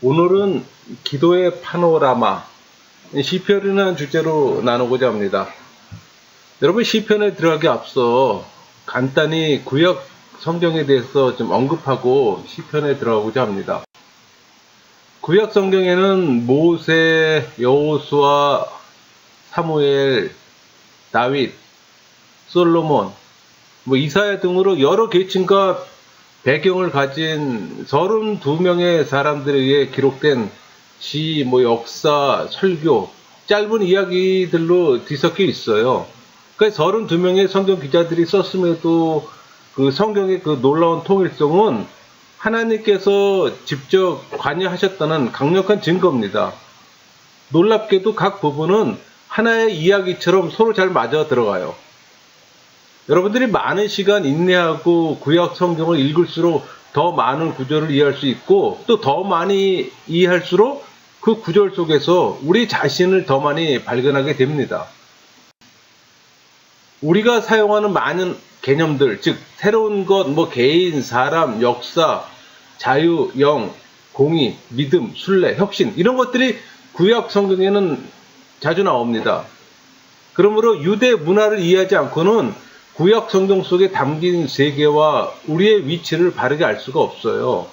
오늘은 기도의 파노라마, 시편이라는 주제로 나누고자 합니다. 여러분, 시편에 들어가기 앞서 간단히 구약 성경에 대해서 좀 언급하고 시편에 들어가고자 합니다. 구약 성경에는 모세, 여호수아, 사무엘, 다윗, 솔로몬, 이사야 등으로 여러 계층과 배경을 가진 32명의 사람들에 의해 기록된 시, 역사, 설교, 짧은 이야기들로 뒤섞여 있어요. 그러니까 32명의 성경 기자들이 썼음에도 그 성경의 그 놀라운 통일성은 하나님께서 직접 관여하셨다는 강력한 증거입니다. 놀랍게도 각 부분은 하나의 이야기처럼 서로 잘 맞아 들어가요. 여러분들이 많은 시간 인내하고 구약 성경을 읽을수록 더 많은 구절을 이해할 수 있고, 또 더 많이 이해할수록 그 구절 속에서 우리 자신을 더 많이 발견하게 됩니다. 우리가 사용하는 많은 개념들, 즉 새로운 것, 개인, 사람, 역사, 자유, 영, 공의, 믿음, 순례, 혁신, 이런 것들이 구약 성경에는 자주 나옵니다. 그러므로 유대 문화를 이해하지 않고는 구약 성경 속에 담긴 세계와 우리의 위치를 바르게 알 수가 없어요.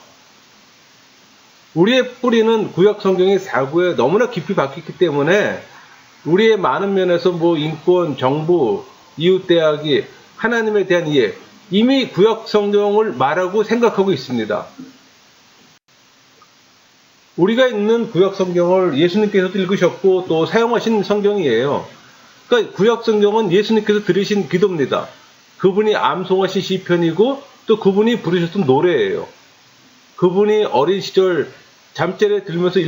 우리의 뿌리는 구약 성경의 사고에 너무나 깊이 박혔기 때문에 우리의 많은 면에서 인권, 정부, 이웃대하기, 하나님에 대한 이해, 이미 구약 성경을 말하고 생각하고 있습니다. 우리가 읽는 구약 성경을 예수님께서도 읽으셨고 또 사용하신 성경이에요. 그러니까 구약 성경은 예수님께서 들으신 기도입니다. 그분이 암송하신 시편이고 또 그분이 부르셨던 노래예요. 그분이 어린 시절 잠자리에 들면서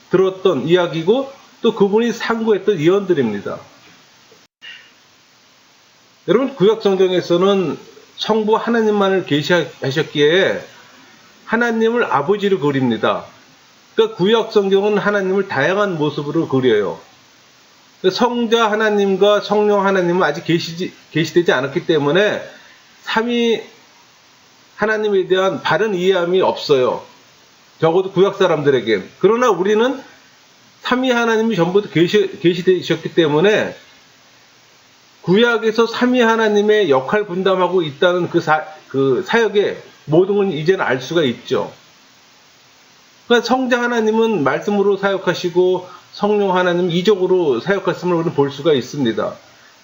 들었던 이야기고 또 그분이 상고했던 예언들입니다. 여러분, 구약 성경에서는 성부 하나님만을 계시하셨기에 하나님을 아버지로 그립니다. 그러니까 구약 성경은 하나님을 다양한 모습으로 그려요. 성자 하나님과 성령 하나님은 아직 계시되지 않았기 때문에 삼위 하나님에 대한 바른 이해함이 없어요. 적어도 구약 사람들에겐. 그러나 우리는 삼위 하나님이 전부 계시되셨기 때문에 구약에서 삼위 하나님의 역할 분담하고 있다는 그 사역의 모든 건 이제는 알 수가 있죠. 그러니까 성자 하나님은 말씀으로 사역하시고 성령 하나님 이적으로 사역했음을 우리는 볼 수가 있습니다.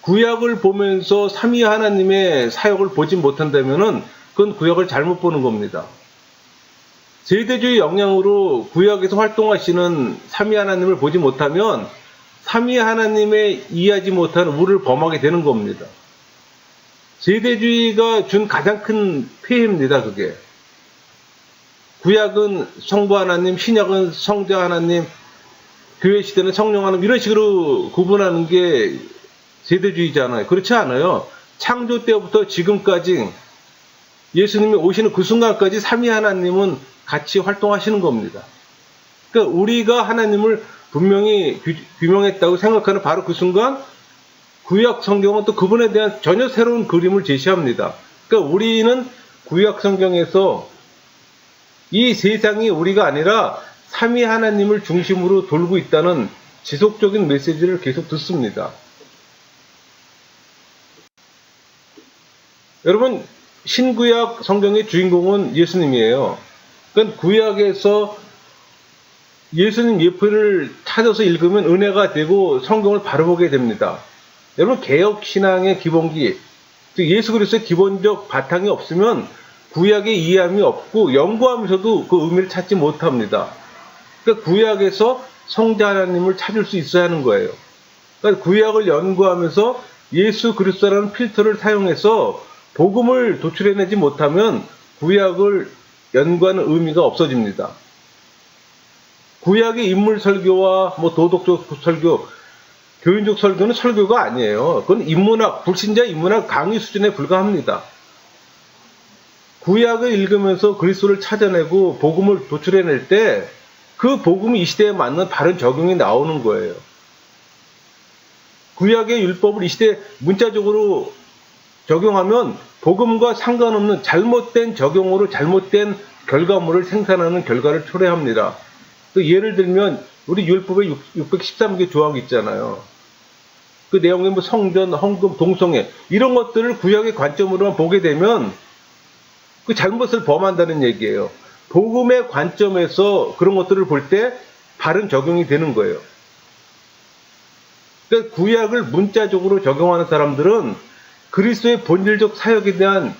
구약을 보면서 삼위 하나님의 사역을 보지 못한다면은 그건 구약을 잘못 보는 겁니다. 세대주의 영향으로 구약에서 활동하시는 삼위 하나님을 보지 못하면 삼위 하나님의 이해하지 못하는 우를 범하게 되는 겁니다. 세대주의가 준 가장 큰 폐해입니다, 그게. 구약은 성부 하나님, 신약은 성자 하나님, 교회 시대는 성령 하나님, 이런 식으로 구분하는 게 세대주의잖아요. 그렇지 않아요. 창조 때부터 지금까지 예수님이 오시는 그 순간까지 삼위 하나님은 같이 활동하시는 겁니다. 그러니까 우리가 하나님을 분명히 규명했다고 생각하는 바로 그 순간 구약 성경은 또 그분에 대한 전혀 새로운 그림을 제시합니다. 그러니까 우리는 구약 성경에서 이 세상이 우리가 아니라 삼위 하나님을 중심으로 돌고 있다는 지속적인 메시지를 계속 듣습니다. 여러분, 신구약 성경의 주인공은 예수님이에요. 그러니까 구약에서 예수님 예표를 찾아서 읽으면 은혜가 되고 성경을 바로 보게 됩니다. 여러분, 개혁신앙의 기본기, 즉 예수 그리스도의 기본적 바탕이 없으면 구약의 이해함이 없고 연구하면서도 그 의미를 찾지 못합니다. 그러니까 구약에서 성자 하나님을 찾을 수 있어야 하는 거예요. 그러니까 구약을 연구하면서 예수 그리스도라는 필터를 사용해서 복음을 도출해내지 못하면 구약을 연구하는 의미가 없어집니다. 구약의 인물 설교와 도덕적 설교, 교인적 설교는 설교가 아니에요. 그건 인문학, 불신자 인문학 강의 수준에 불과합니다. 구약을 읽으면서 그리스도를 찾아내고 복음을 도출해낼 때 그 복음이 이 시대에 맞는 바른 적용이 나오는 거예요. 구약의 율법을 이 시대에 문자적으로 적용하면 복음과 상관없는 잘못된 적용으로 잘못된 결과물을 생산하는 결과를 초래합니다. 또 예를 들면 우리 율법에 613개 조항 있잖아요. 그 내용에 뭐 성전, 헌금, 동성애 이런 것들을 구약의 관점으로만 보게 되면 그 잘못을 범한다는 얘기예요. 복음의 관점에서 그런 것들을 볼 때 바른 적용이 되는 거예요. 그러니까 구약을 문자적으로 적용하는 사람들은 그리스도의 본질적 사역에 대한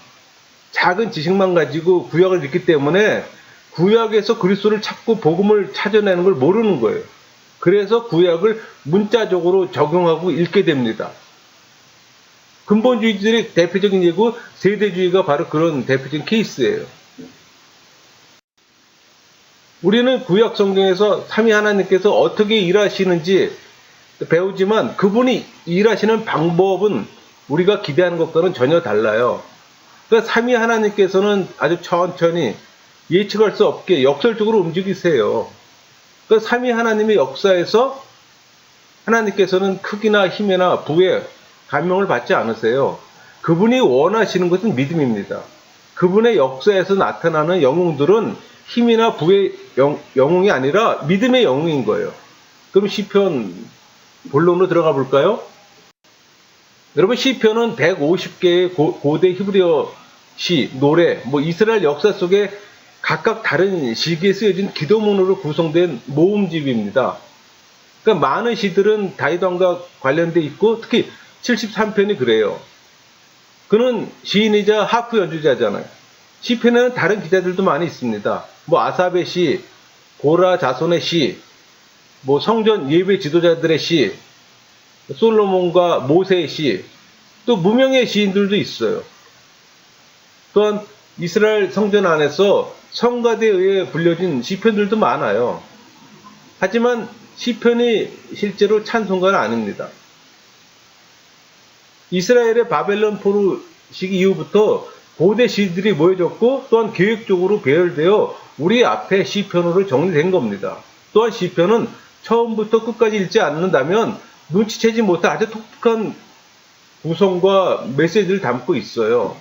작은 지식만 가지고 구약을 읽기 때문에 구약에서 그리스도를 찾고 복음을 찾아내는 걸 모르는 거예요. 그래서 구약을 문자적으로 적용하고 읽게 됩니다. 근본주의들의 대표적인 예고 세대주의가 바로 그런 대표적인 케이스예요. 우리는 구약 성경에서 삼위 하나님께서 어떻게 일하시는지 배우지만 그분이 일하시는 방법은 우리가 기대하는 것과는 전혀 달라요. 그러니까 삼위 하나님께서는 아주 천천히 예측할 수 없게 역설적으로 움직이세요. 그러니까 삼위 하나님의 역사에서 하나님께서는 크기나 힘이나 부에 감명을 받지 않으세요. 그분이 원하시는 것은 믿음입니다. 그분의 역사에서 나타나는 영웅들은 힘이나 부의 영웅이 아니라 믿음의 영웅인 거예요. 그럼 시편 본론으로 들어가 볼까요? 여러분 시편은 150개의 고대 히브리어 시, 노래, 이스라엘 역사 속에 각각 다른 시기에 쓰여진 기도문으로 구성된 모음집입니다. 그러니까 많은 시들은 다윗 왕과 관련돼 있고 특히 73편이 그래요. 그는 시인이자 하프 연주자잖아요. 시편에는 다른 기자들도 많이 있습니다. 아삽의 시, 고라 자손의 시, 성전 예배 지도자들의 시, 솔로몬과 모세의 시, 또 무명의 시인들도 있어요. 또한 이스라엘 성전 안에서 성가대에 의해 불려진 시편들도 많아요. 하지만 시편이 실제로 찬송가는 아닙니다. 이스라엘의 바벨론 포로 시기 이후부터 고대 시들이 모여졌고 또한 계획적으로 배열되어 우리 앞에 시편으로 정리된 겁니다. 또한 시편은 처음부터 끝까지 읽지 않는다면 눈치채지 못할 아주 독특한 구성과 메시지를 담고 있어요.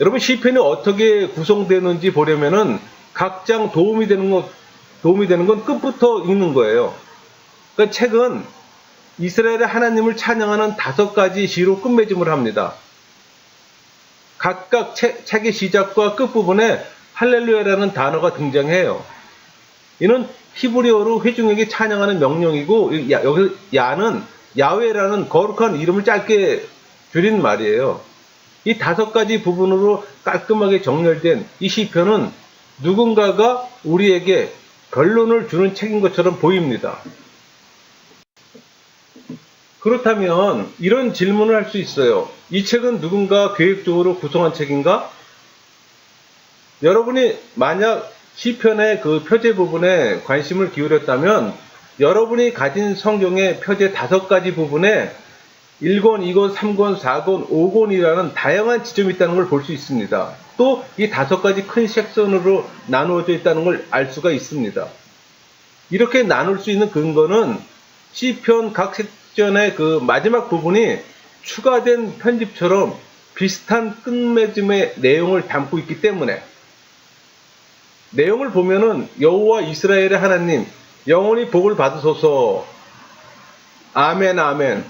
여러분 시편이 어떻게 구성되는지 보려면은 각 장 도움이 되는 건 끝부터 읽는 거예요. 그러니까 책은 이스라엘의 하나님을 찬양하는 5가지 시로 끝맺음을 합니다. 각각 책의 시작과 끝부분에 할렐루야라는 단어가 등장해요. 이는 히브리어로 회중에게 찬양하는 명령이고 여기 야는 야훼라는 거룩한 이름을 짧게 줄인 말이에요. 이 5가지 부분으로 깔끔하게 정렬된 이 시편은 누군가가 우리에게 결론을 주는 책인 것처럼 보입니다. 그렇다면 이런 질문을 할 수 있어요. 이 책은 누군가 계획적으로 구성한 책인가? 여러분이 만약 시편의 그 표제 부분에 관심을 기울였다면 여러분이 가진 성경의 표제 5가지 부분에 1권, 2권, 3권, 4권, 5권이라는 다양한 지점이 있다는 걸 볼 수 있습니다. 또 이 5가지 큰 섹션으로 나누어져 있다는 걸 알 수가 있습니다. 이렇게 나눌 수 있는 근거는 시편 각 섹션의 그 마지막 부분이 추가된 편집처럼 비슷한 끝맺음의 내용을 담고 있기 때문에 내용을 보면은 여호와 이스라엘의 하나님 영원히 복을 받으소서 아멘 아멘.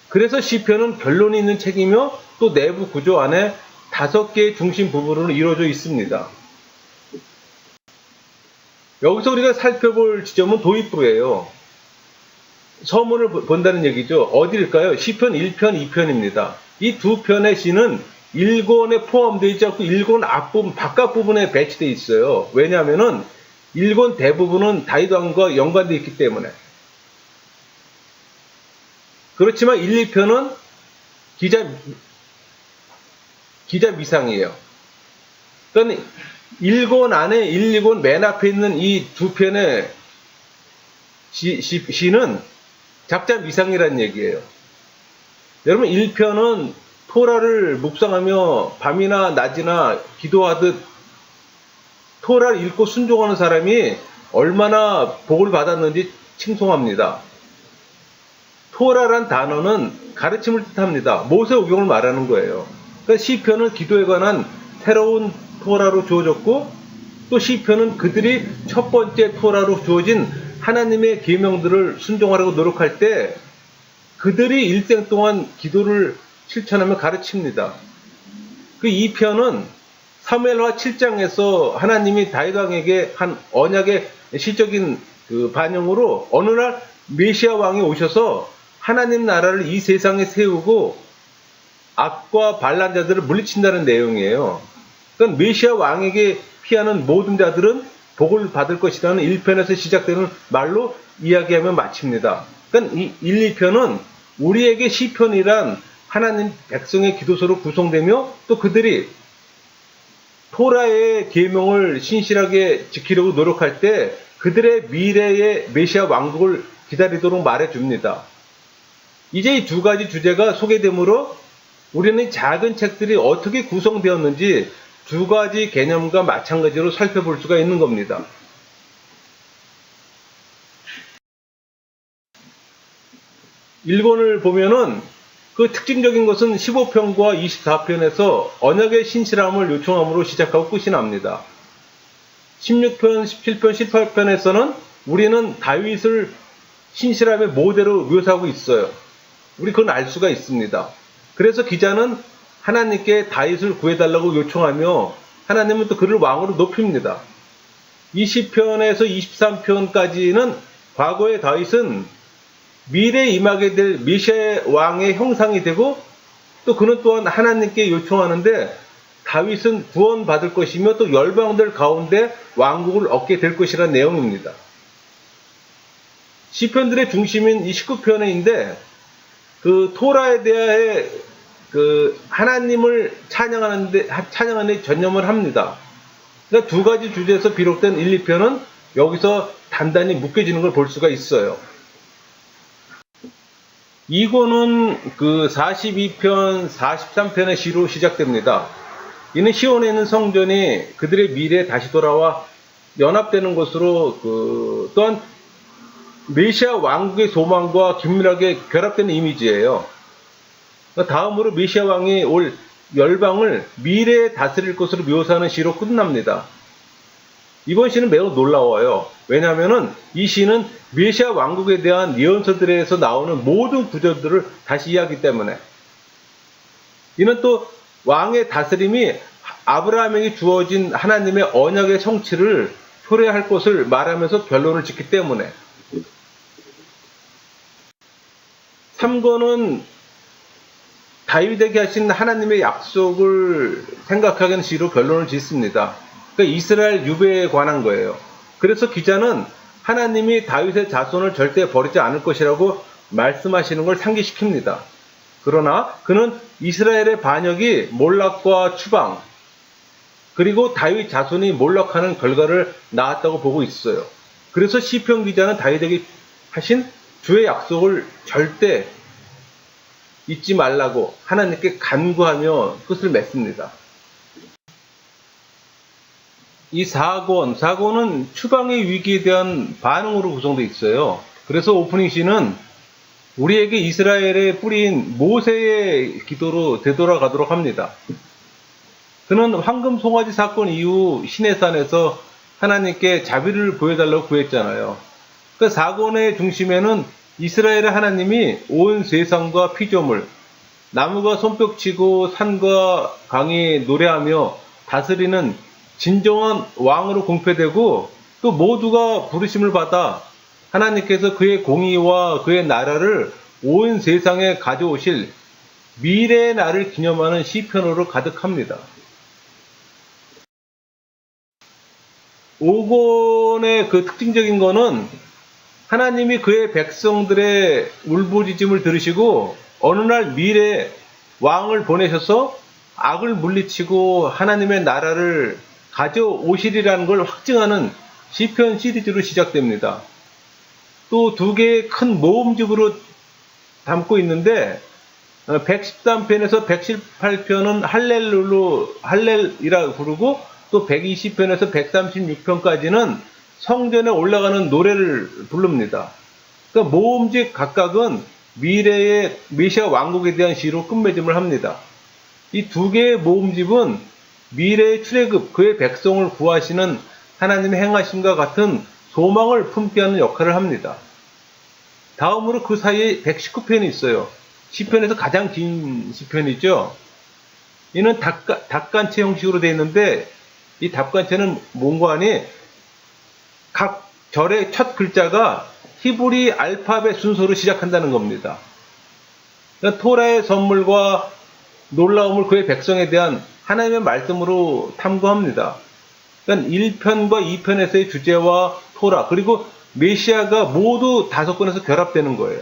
그래서 시편은 결론이 있는 책이며 또 내부 구조 안에 5개의 중심 부분으로 이루어져 있습니다. 여기서 우리가 살펴볼 지점은 도입부예요. 서문을 본다는 얘기죠. 어디일까요? 시편 1편, 2편입니다. 이 2편의 시는 1권에 포함되어 있지 않고 1권 앞부분, 바깥 부분에 배치되어 있어요. 왜냐하면은 1권 대부분은 다윗 왕과 연관되어 있기 때문에. 그렇지만 1, 2편은 기자 미상이에요. 그러니까 1권 안에 1, 2권 맨 앞에 있는 이 2편의 시는 작자 미상이라는 얘기예요. 여러분 1편은 토라를 묵상하며 밤이나 낮이나 기도하듯 토라를 읽고 순종하는 사람이 얼마나 복을 받았는지 칭송합니다. 토라란 단어는 가르침을 뜻합니다. 모세오경을 말하는 거예요. 그러니까 시편은 기도에 관한 새로운 토라로 주어졌고, 또 시편은 그들이 첫 번째 토라로 주어진 하나님의 계명들을 순종하려고 노력할 때 그들이 일생 동안 기도를 실천하며 가르칩니다. 그 2편은 사무엘하 7장에서 하나님이 다윗 왕에게 한 언약의 실적인 그 반영으로 어느 날 메시아 왕이 오셔서 하나님 나라를 이 세상에 세우고 악과 반란 자들을 물리친다는 내용이에요. 그러니까 메시아 왕에게 피하는 모든 자들은 복을 받을 것이라는 1편에서 시작되는 말로 이야기하며 마칩니다. 그러니까 이 1, 2편은 우리에게 시편이란 하나님 백성의 기도서로 구성되며 또 그들이 토라의 계명을 신실하게 지키려고 노력할 때 그들의 미래의 메시아 왕국을 기다리도록 말해줍니다. 이제 이 두 가지 주제가 소개되므로 우리는 작은 책들이 어떻게 구성되었는지 두 가지 개념과 마찬가지로 살펴볼 수가 있는 겁니다. 1권을 보면은 그 특징적인 것은 15편과 24편에서 언약의 신실함을 요청함으로 시작하고 끝이 납니다. 16편, 17편, 18편에서는 우리는 다윗을 신실함의 모델로 묘사하고 있어요. 우리 그건 알 수가 있습니다. 그래서 기자는 하나님께 다윗을 구해달라고 요청하며 하나님은 또 그를 왕으로 높입니다. 20편에서 23편까지는 과거의 다윗은 미래에 임하게 될 메시아 왕의 형상이 되고 또 그는 또한 하나님께 요청하는데 다윗은 구원받을 것이며 또 열방들 가운데 왕국을 얻게 될 것이라는 내용입니다. 시편들의 중심인 이 19편인데 그 토라에 대해 그 하나님을 찬양하는 데 전념을 합니다. 그러니까 두 가지 주제에서 비롯된 1, 2편은 여기서 단단히 묶여지는 걸 볼 수가 있어요. 2권은 그 42편, 43편의 시로 시작됩니다. 이는 시온에 있는 성전이 그들의 미래에 다시 돌아와 연합되는 것으로 또한 메시아 왕국의 소망과 긴밀하게 결합되는 이미지예요. 다음으로 메시아 왕이 올 열방을 미래에 다스릴 것으로 묘사하는 시로 끝납니다. 이번 시는 매우 놀라워요. 왜냐하면 이 시는 메시아 왕국에 대한 예언서들에서 나오는 모든 구절들을 다시 이해하기 때문에 이는 또 왕의 다스림이 아브라함에게 주어진 하나님의 언약의 성취를 표례할 것을 말하면서 결론을 짓기 때문에 3권은 다윗에게 하신 하나님의 약속을 생각하게 하는 시로 결론을 짓습니다. 그러니까 이스라엘 유배에 관한 거예요. 그래서 기자는 하나님이 다윗의 자손을 절대 버리지 않을 것이라고 말씀하시는 걸 상기시킵니다. 그러나 그는 이스라엘의 반역이 몰락과 추방 그리고 다윗 자손이 몰락하는 결과를 낳았다고 보고 있어요. 그래서 시편 기자는 다윗에게 하신 주의 약속을 절대 잊지 말라고 하나님께 간구하며 끝을 맺습니다. 이 4권은 추방의 위기에 대한 반응으로 구성되어 있어요. 그래서 오프닝 시는 우리에게 이스라엘의 뿌리인 모세의 기도로 되돌아가도록 합니다. 그는 황금 송아지 사건 이후 시내산에서 하나님께 자비를 보여달라고 구했잖아요. 그 4권의 중심에는 이스라엘의 하나님이 온 세상과 피조물, 나무가 손뼉치고 산과 강이 노래하며 다스리는 진정한 왕으로 공표되고 또 모두가 부르심을 받아 하나님께서 그의 공의와 그의 나라를 온 세상에 가져오실 미래의 날을 기념하는 시편으로 가득합니다. 5권의 그 특징적인 거는 하나님이 그의 백성들의 울부짖음을 들으시고 어느 날 미래에 왕을 보내셔서 악을 물리치고 하나님의 나라를 가져오시리라는 걸 확증하는 시편 시리즈로 시작됩니다. 또 두 개의 큰 모음집으로 담고 있는데 113편에서 118편은 할렐이라 부르고 또 120편에서 136편까지는 성전에 올라가는 노래를 부릅니다. 그러니까 모음집 각각은 미래의 메시아 왕국에 대한 시로 끝맺음을 합니다. 이 두 개의 모음집은 미래의 출애굽, 그의 백성을 구하시는 하나님의 행하심과 같은 소망을 품게 하는 역할을 합니다. 다음으로 그 사이에 119편이 있어요. 시편에서 가장 긴 시편이죠. 이는 답간체 형식으로 되어 있는데, 이 답간체는 뭔가 하니 각 절의 첫 글자가 히브리 알파벳 순서로 시작한다는 겁니다. 그러니까 토라의 선물과 놀라움을 그의 백성에 대한 하나님의 말씀으로 탐구합니다. 그러니까 1편과 2편에서의 주제와 토라, 그리고 메시아가 모두 5권에서 결합되는 거예요.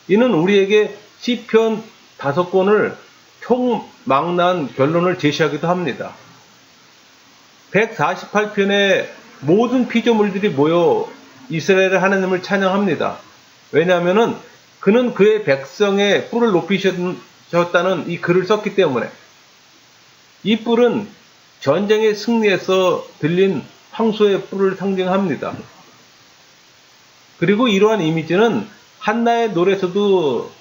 이는 우리에게 시편 5권을 총망라한 결론을 제시하기도 합니다. 148편의 모든 피조물들이 모여 이스라엘의 하나님을 찬양합니다. 왜냐하면 그는 그의 백성의 뿔을 높이셨다는 이 글을 썼기 때문에. 이 뿔은 전쟁의 승리에서 들린 황소의 뿔을 상징합니다. 그리고 이러한 이미지는 한나의 노래에서도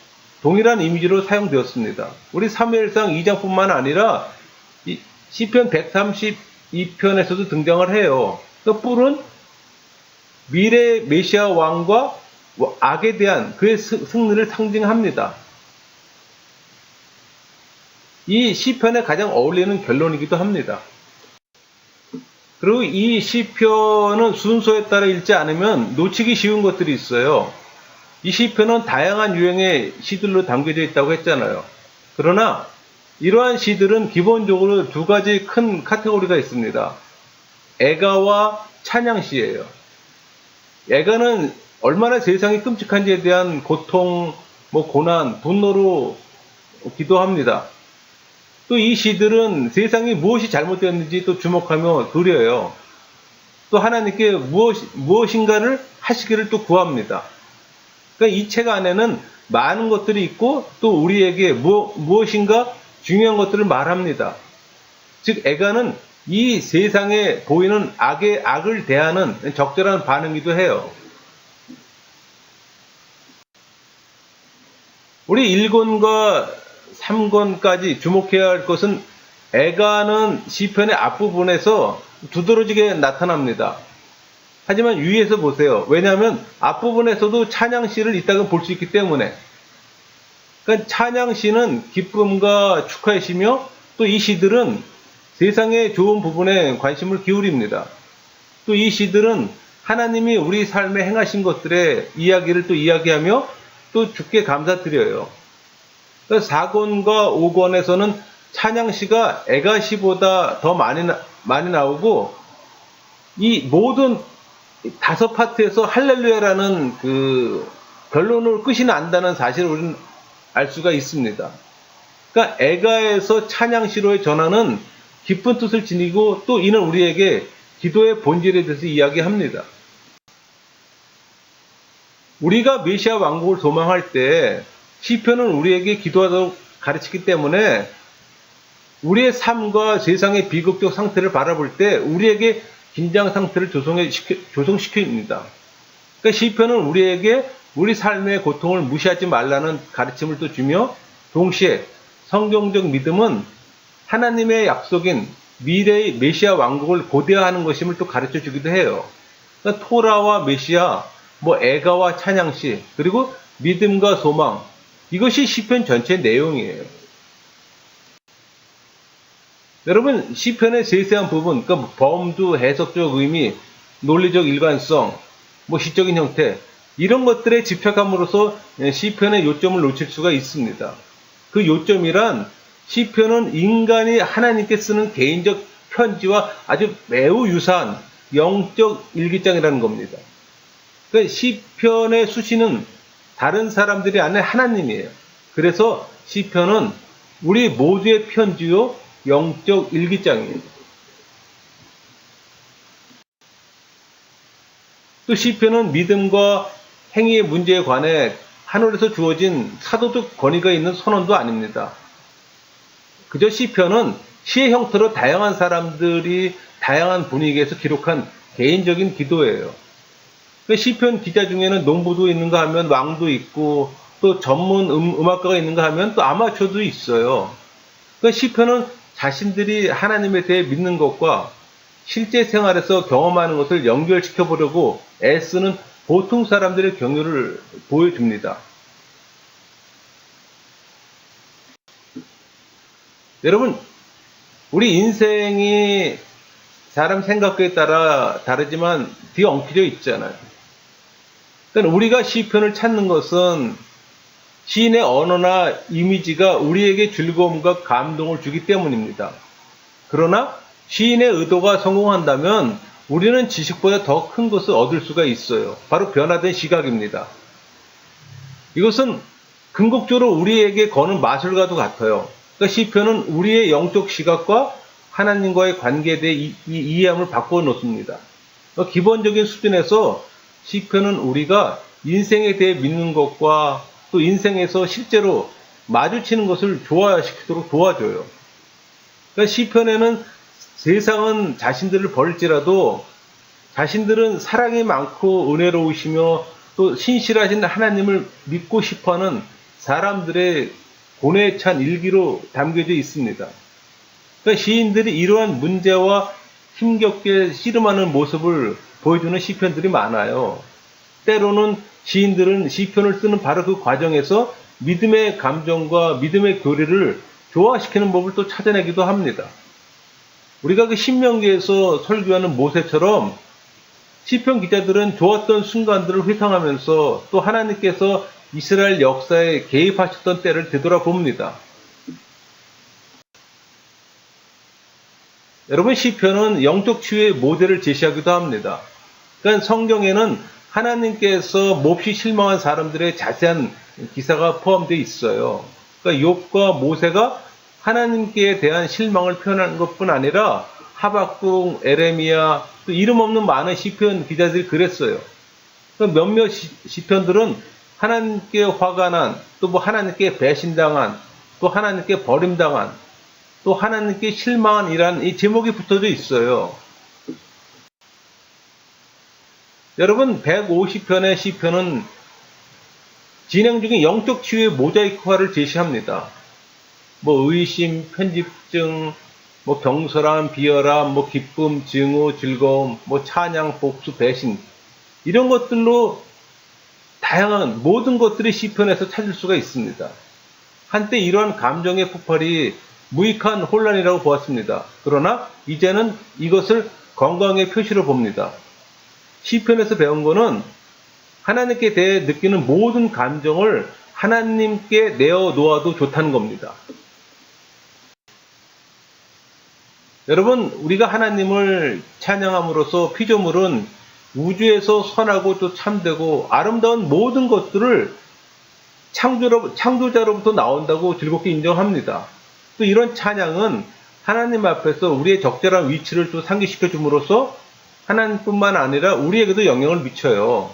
동일한 이미지로 사용되었습니다. 우리 사무엘상 2장뿐만 아니라 시편 132편에서도 등장을 해요. 그 뿔은 미래 메시아 왕과 악에 대한 그의 승리를 상징합니다. 이 시편에 가장 어울리는 결론이기도 합니다. 그리고 이 시편은 순서에 따라 읽지 않으면 놓치기 쉬운 것들이 있어요. 이 시편은 다양한 유형의 시들로 담겨져 있다고 했잖아요. 그러나 이러한 시들은 기본적으로 두 가지 큰 카테고리가 있습니다. 애가와 찬양시예요. 애가는 얼마나 세상이 끔찍한지에 대한 고통, 고난, 분노로 기도합니다. 또 이 시들은 세상이 무엇이 잘못되었는지 또 주목하며 그려요. 또 하나님께 무엇인가를 하시기를 또 구합니다. 그러니까 이 책 안에는 많은 것들이 있고 또 우리에게 무엇인가 중요한 것들을 말합니다. 즉 애가는 이 세상에 보이는 악을 대하는 적절한 반응이기도 해요. 우리 1권과 3권까지 주목해야 할 것은 애가는 시편의 앞부분에서 두드러지게 나타납니다. 하지만 유의해서 보세요. 왜냐하면 앞부분에서도 찬양시를 이따가 볼 수 있기 때문에. 그러니까 찬양시는 기쁨과 축하의 시며 또 이 시들은 세상의 좋은 부분에 관심을 기울입니다. 또 이 시들은 하나님이 우리 삶에 행하신 것들의 이야기를 또 이야기하며 또 주께 감사드려요. 4권과 5권에서는 찬양시가 애가시보다 더 많이 나오고 이 모든 5파트에서 할렐루야라는 그 결론을 끝이 난다는 사실을 우리는 알 수가 있습니다. 그러니까 애가에서 찬양시로의 전환은 기쁜 뜻을 지니고 또 이는 우리에게 기도의 본질에 대해서 이야기합니다. 우리가 메시아 왕국을 소망할 때 시편은 우리에게 기도하도록 가르치기 때문에 우리의 삶과 세상의 비극적 상태를 바라볼 때 우리에게 긴장 상태를 조성시킵니다. 그러니까 시편은 우리에게 우리 삶의 고통을 무시하지 말라는 가르침을 또 주며 동시에 성경적 믿음은 하나님의 약속인 미래의 메시아 왕국을 고대화하는 것임을 또 가르쳐 주기도 해요. 그러니까 토라와 메시아, 애가와 찬양시, 그리고 믿음과 소망, 이것이 시편 전체의 내용이에요. 여러분, 시편의 세세한 부분, 그러니까 범주, 해석적 의미, 논리적 일관성, 시적인 형태, 이런 것들에 집착함으로써 시편의 요점을 놓칠 수가 있습니다. 그 요점이란 시편은 인간이 하나님께 쓰는 개인적 편지와 아주 매우 유사한 영적 일기장이라는 겁니다. 그러니까 시편의 수시는 다른 사람들이 아닌 하나님이에요. 그래서 시편은 우리 모두의 편지요 영적 일기장이에요. 또 시편은 믿음과 행위의 문제에 관해 하늘에서 주어진 사도적 권위가 있는 선언도 아닙니다. 그저 시편은 시의 형태로 다양한 사람들이 다양한 분위기에서 기록한 개인적인 기도예요. 시편 기자 중에는 농부도 있는가 하면 왕도 있고 또 전문 음악가가 있는가 하면 또 아마추어도 있어요. 시편은 자신들이 하나님에 대해 믿는 것과 실제 생활에서 경험하는 것을 연결시켜 보려고 애쓰는 보통 사람들의 경우를 보여줍니다. 여러분, 우리 인생이 사람 생각에 따라 다르지만 뒤에 엉켜져 있잖아요. 그러니까 우리가 시편을 찾는 것은 시인의 언어나 이미지가 우리에게 즐거움과 감동을 주기 때문입니다. 그러나 시인의 의도가 성공한다면 우리는 지식보다 더 큰 것을 얻을 수가 있어요. 바로 변화된 시각입니다. 이것은 궁극적으로 우리에게 거는 마술과도 같아요. 그러니까 시편은 우리의 영적 시각과 하나님과의 관계에 대해 이해함을 바꿔 놓습니다. 그러니까 기본적인 수준에서 시편은 우리가 인생에 대해 믿는 것과 또 인생에서 실제로 마주치는 것을 조화시키도록 도와줘요. 그러니까 시편에는 세상은 자신들을 버릴지라도 자신들은 사랑이 많고 은혜로우시며 또 신실하신 하나님을 믿고 싶어하는 사람들의 고뇌에 찬 일기로 담겨져 있습니다. 그러니까 시인들이 이러한 문제와 힘겹게 씨름하는 모습을 보여주는 시편들이 많아요. 때로는 시인들은 시편을 쓰는 바로 그 과정에서 믿음의 감정과 믿음의 교리를 조화시키는 법을 또 찾아내기도 합니다. 우리가 그 신명기에서 설교하는 모세처럼 시편 기자들은 좋았던 순간들을 회상하면서 또 하나님께서 이스라엘 역사에 개입하셨던 때를 되돌아봅니다. 여러분, 시편은 영적 치유의 모델을 제시하기도 합니다. 그러니까 성경에는 하나님께서 몹시 실망한 사람들의 자세한 기사가 포함되어 있어요. 그러니까 욥과 모세가 하나님께 대한 실망을 표현한 것뿐 아니라 하박국, 에레미야, 또 이름 없는 많은 시편 기자들이 그랬어요. 그러니까 몇몇 시편들은 하나님께 화가 난, 또 뭐 하나님께 배신당한, 또 하나님께 버림당한, 또 하나님께 실망한 이란 이 제목이 붙어져 있어요. 여러분, 150편의 시편은 진행 중인 영적 치유의 모자이크화를 제시합니다. 뭐 의심, 편집증, 뭐 경솔함, 비열함, 뭐 기쁨, 증오, 즐거움, 뭐 찬양, 복수, 배신, 이런 것들로 다양한 모든 것들이 시편에서 찾을 수가 있습니다. 한때 이러한 감정의 폭발이 무익한 혼란이라고 보았습니다. 그러나 이제는 이것을 건강의 표시로 봅니다. 시편에서 배운 거는 하나님께 대해 느끼는 모든 감정을 하나님께 내어놓아도 좋다는 겁니다. 여러분, 우리가 하나님을 찬양함으로써 피조물은 우주에서 선하고 또 참되고 아름다운 모든 것들을 창조자로부터 나온다고 즐겁게 인정합니다. 또 이런 찬양은 하나님 앞에서 우리의 적절한 위치를 또 상기시켜 줌으로써 하나님뿐만 아니라 우리에게도 영향을 미쳐요.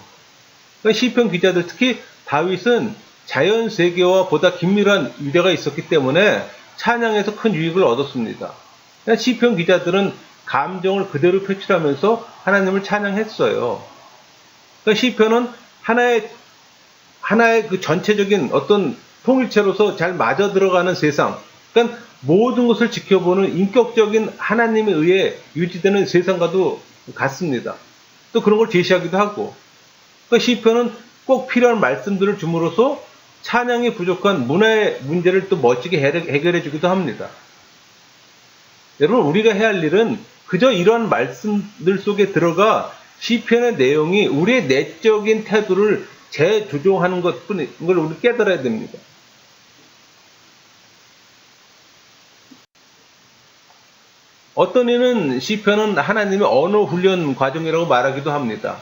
그러니까 시편 기자들, 특히 다윗은 자연 세계와 보다 긴밀한 유대가 있었기 때문에 찬양에서 큰 유익을 얻었습니다. 그러니까 시편 기자들은 감정을 그대로 표출하면서 하나님을 찬양했어요. 그러니까 시편은 하나의 그 전체적인 어떤 통일체로서 잘 맞아 들어가는 세상, 그러니까 모든 것을 지켜보는 인격적인 하나님에 의해 유지되는 세상과도 같습니다. 또 그런 걸 제시하기도 하고, 그러니까 시편은 꼭 필요한 말씀들을 줌으로써 찬양이 부족한 문화의 문제를 또 멋지게 해결해 주기도 합니다. 여러분, 우리가 해야 할 일은 그저 이러한 말씀들 속에 들어가 시편의 내용이 우리의 내적인 태도를 재조정하는 것뿐인 걸 우리 깨달아야 됩니다. 어떤 이는 시편은 하나님의 언어 훈련 과정이라고 말하기도 합니다.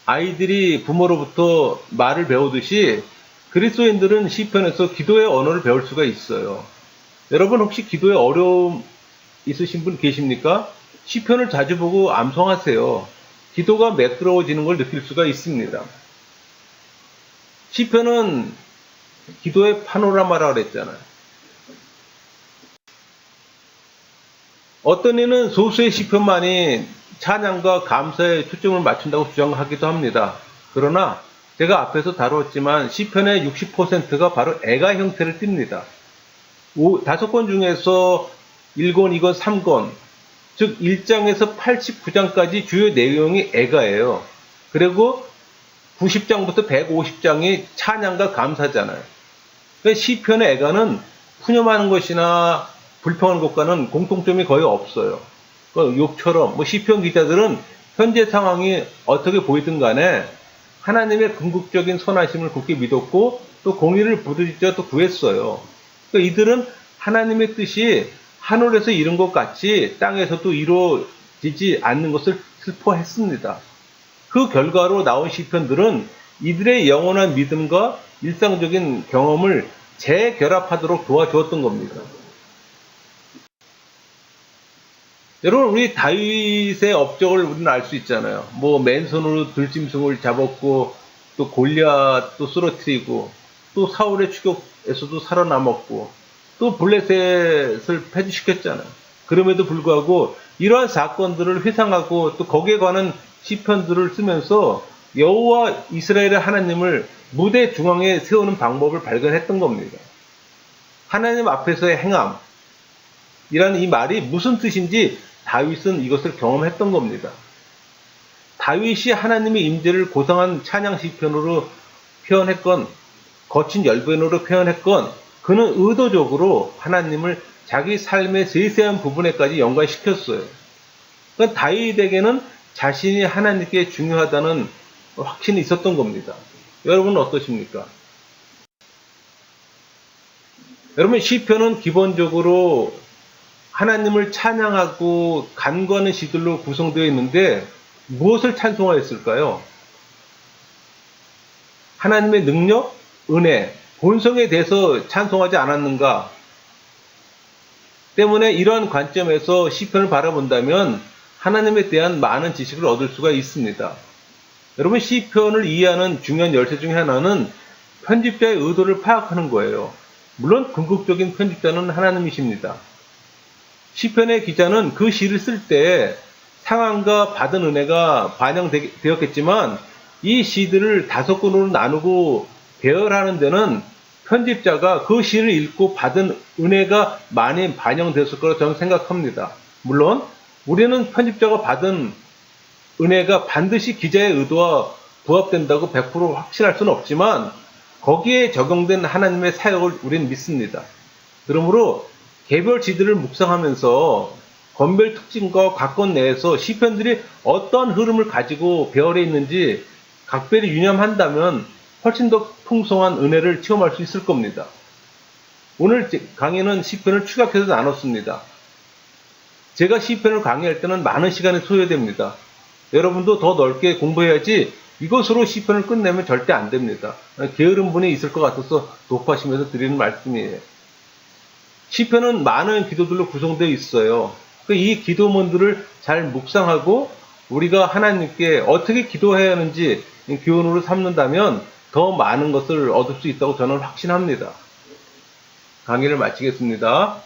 아이들이 부모로부터 말을 배우듯이 그리스도인들은 시편에서 기도의 언어를 배울 수가 있어요. 여러분, 혹시 기도에 어려움 있으신 분 계십니까? 시편을 자주 보고 암송하세요. 기도가 매끄러워지는 걸 느낄 수가 있습니다. 시편은 기도의 파노라마라고 그랬잖아요. 어떤 이는 소수의 시편만이 찬양과 감사에 초점을 맞춘다고 주장하기도 합니다. 그러나 제가 앞에서 다루었지만 시편의 60%가 바로 애가 형태를 띱니다. 5권 중에서 1권, 2권, 3권, 즉 1장에서 89장까지 주요 내용이 애가예요. 그리고 90장부터 150장이 찬양과 감사잖아요. 그러니까 시편의 애가는 푸념하는 것이나 불평하는 것과는 공통점이 거의 없어요. 그러니까 욥처럼 뭐 시편 기자들은 현재 상황이 어떻게 보이든 간에 하나님의 궁극적인 선하심을 굳게 믿었고 또 공의를 부르짖어 또 구했어요. 그러니까 이들은 하나님의 뜻이 하늘에서 이룬 것 같이 땅에서도 이루어지지 않는 것을 슬퍼했습니다. 그 결과로 나온 시편들은 이들의 영원한 믿음과 일상적인 경험을 재결합하도록 도와주었던 겁니다. 여러분, 우리 다윗의 업적을 우리는 알 수 있잖아요. 뭐 맨손으로 들짐승을 잡았고 또 골리앗도 쓰러뜨리고 또 사울의 추격에서도 살아남았고 또 블레셋을 패주시켰잖아요. 그럼에도 불구하고 이러한 사건들을 회상하고 또 거기에 관한 시편들을 쓰면서 여호와 이스라엘의 하나님을 무대 중앙에 세우는 방법을 발견했던 겁니다. 하나님 앞에서의 행함이라는 이 말이 무슨 뜻인지 다윗은 이것을 경험했던 겁니다. 다윗이 하나님의 임재를 고상한 찬양 시편으로 표현했건 거친 열변으로 표현했건 그는 의도적으로 하나님을 자기 삶의 세세한 부분에까지 연관시켰어요. 그러니까 다윗에게는 자신이 하나님께 중요하다는 확신이 있었던 겁니다. 여러분은 어떠십니까? 여러분, 시편은 기본적으로 하나님을 찬양하고 간구하는 시들로 구성되어 있는데 무엇을 찬송하였을까요? 하나님의 능력, 은혜, 본성에 대해서 찬송하지 않았는가? 때문에 이러한 관점에서 시편을 바라본다면 하나님에 대한 많은 지식을 얻을 수가 있습니다. 여러분, 시편을 이해하는 중요한 열쇠 중에 하나는 편집자의 의도를 파악하는 거예요. 물론 궁극적인 편집자는 하나님이십니다. 시편의 기자는 그 시를 쓸 때 상황과 받은 은혜가 반영되었겠지만 이 시들을 5권으로 나누고 배열하는 데는 편집자가 그 시를 읽고 받은 은혜가 많이 반영됐을 거라고 저는 생각합니다. 물론 우리는 편집자가 받은 은혜가 반드시 기자의 의도와 부합된다고 100% 확신할 수는 없지만 거기에 적용된 하나님의 사역을 우리는 믿습니다. 그러므로 개별 시들을 묵상하면서 권별 특징과 각권 내에서 시편들이 어떤 흐름을 가지고 배열해 있는지 각별히 유념한다면 훨씬 더 풍성한 은혜를 체험할 수 있을 겁니다. 오늘 강의는 시편을 추격해서 나눴습니다. 제가 시편을 강의할 때는 많은 시간이 소요됩니다. 여러분도 더 넓게 공부해야지 이것으로 시편을 끝내면 절대 안 됩니다. 게으른 분이 있을 것 같아서 독파심에서 드리는 말씀이에요. 시편은 많은 기도들로 구성되어 있어요. 이 기도문들을 잘 묵상하고 우리가 하나님께 어떻게 기도해야 하는지 교훈으로 삼는다면 더 많은 것을 얻을 수 있다고 저는 확신합니다. 강의를 마치겠습니다.